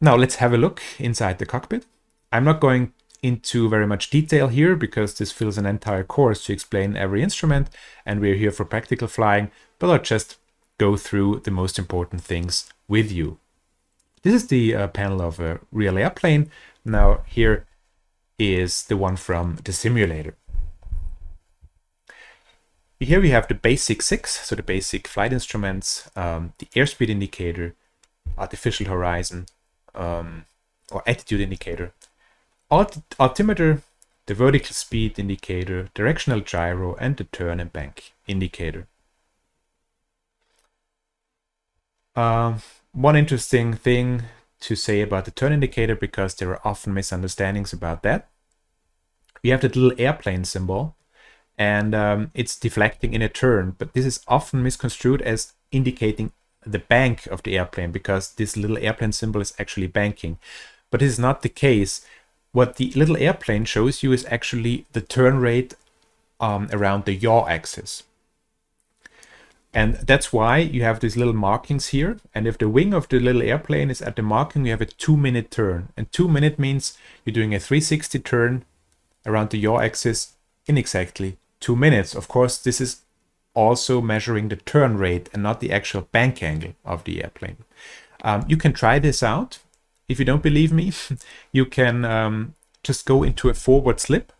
Now let's have a look inside the cockpit. I'm not going into very much detail here because this fills an entire course to explain every instrument, and we're here for practical flying, but I'll just go through the most important things with you. This is the panel of a real airplane. Now here is the one from the simulator. Here we have the basic 6, so the basic flight instruments, the airspeed indicator, artificial horizon, or attitude indicator, altimeter, the vertical speed indicator, directional gyro, and the turn and bank indicator. One interesting thing to say about the turn indicator, because there are often misunderstandings about that. We have that little airplane symbol, and it's deflecting in a turn, but this is often misconstrued as indicating the bank of the airplane, because this little airplane symbol is actually banking. But this is not the case. What the little airplane shows you is actually the turn rate around the yaw axis. And that's why you have these little markings here. And if the wing of the little airplane is at the marking, you have a 2-minute turn. And 2 minute means you're doing a 360 turn around the yaw axis in exactly 2 minutes. Of course, this is also measuring the turn rate and not the actual bank angle of the airplane. You can try this out. If you don't believe me, you can just go into a forward slip.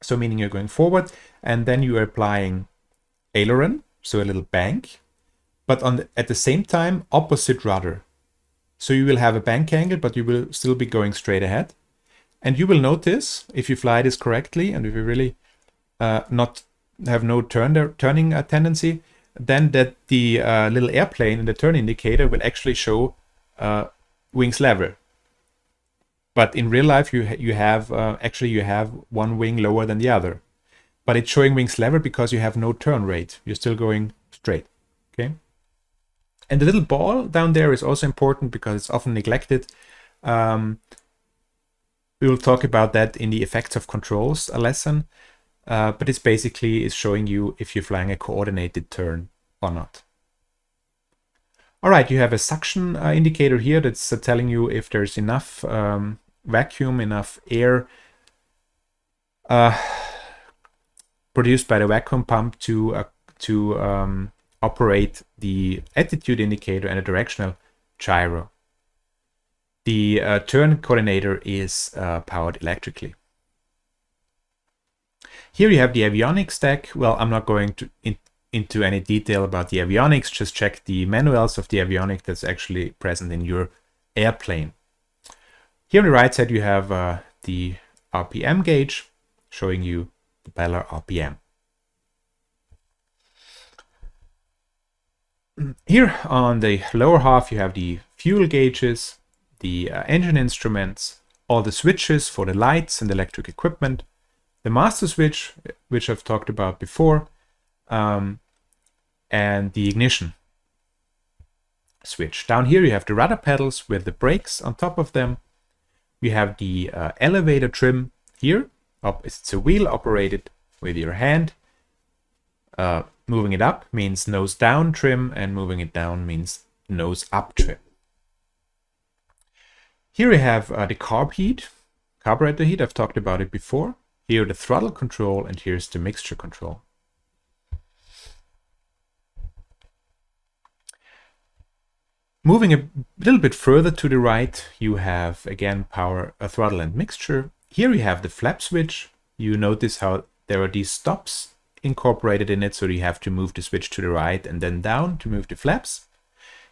So meaning you're going forward, and then you are applying aileron, so a little bank, but at the same time, opposite rudder. So you will have a bank angle, but you will still be going straight ahead. And you will notice, if you fly this correctly, and if you really not have no turning tendency, then that the little airplane in the turn indicator will actually show wings level. But in real life, you have one wing lower than the other. But it's showing wings level because you have no turn rate. You're still going straight. Okay. And the little ball down there is also important because it's often neglected. We will talk about that in the effects of controls lesson. But it's basically is showing you if you're flying a coordinated turn or not. All right, you have a suction indicator here that's telling you if there's enough vacuum, enough air produced by the vacuum pump to operate the attitude indicator and a directional gyro. The turn coordinator is powered electrically. Here you have the avionics stack. Well, I'm not going into any detail about the avionics. Just check the manuals of the avionics that's actually present in your airplane. Here on the right side, you have the RPM gauge showing you the propeller RPM. Here on the lower half, you have the fuel gauges, the engine instruments, all the switches for the lights and electric equipment, the master switch, which I've talked about before, and the ignition switch. Down here you have the rudder pedals with the brakes on top of them. You have the elevator trim here. It's a wheel operated with your hand. Moving it up means nose down trim, and moving it down means nose up trim. Here we have the carburetor heat. I've talked about it before. Here the throttle control, and here's the mixture control. Moving a little bit further to the right, you have again power, throttle and mixture. Here you have the flap switch. You notice how there are these stops incorporated in it, so you have to move the switch to the right and then down to move the flaps.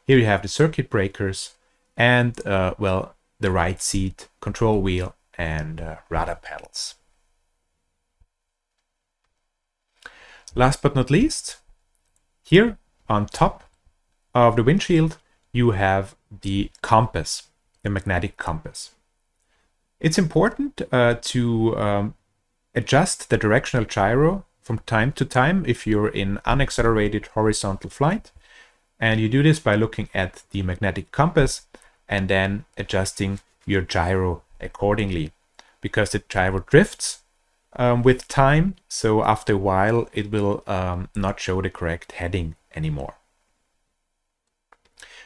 Here you have the circuit breakers and well, the right seat, control wheel, and rudder pedals. Last but not least, here on top of the windshield, you have the compass, the magnetic compass. It's important to adjust the directional gyro from time to time if you're in unaccelerated horizontal flight. And you do this by looking at the magnetic compass and then adjusting your gyro accordingly, because the gyro drifts with time. So after a while, it will not show the correct heading anymore.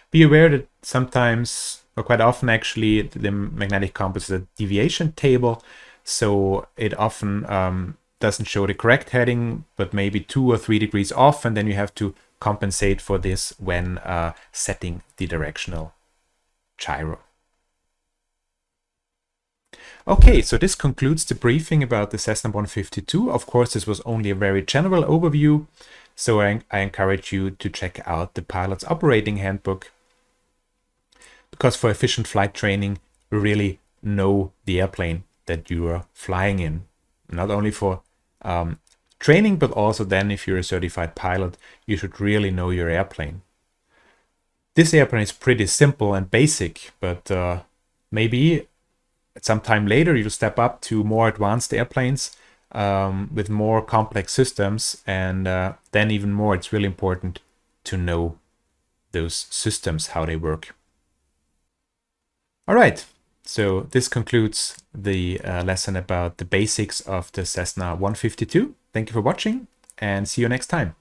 Be aware that sometimes, or quite often actually, the magnetic compass is a deviation table, so it often doesn't show the correct heading, but maybe 2 or 3 degrees off, and then you have to compensate for this when setting the directional gyro. Okay, so this concludes the briefing about the Cessna 152. Of course, this was only a very general overview, so I encourage you to check out the Pilot's Operating Handbook, because for efficient flight training, you really know the airplane that you are flying in. Not only for training, but also then if you're a certified pilot, you should really know your airplane. This airplane is pretty simple and basic, but maybe at some time later you'll step up to more advanced airplanes with more complex systems, and then even more, it's really important to know those systems, how they work. All right, so this concludes the lesson about the basics of the Cessna 152. Thank you for watching, and see you next time.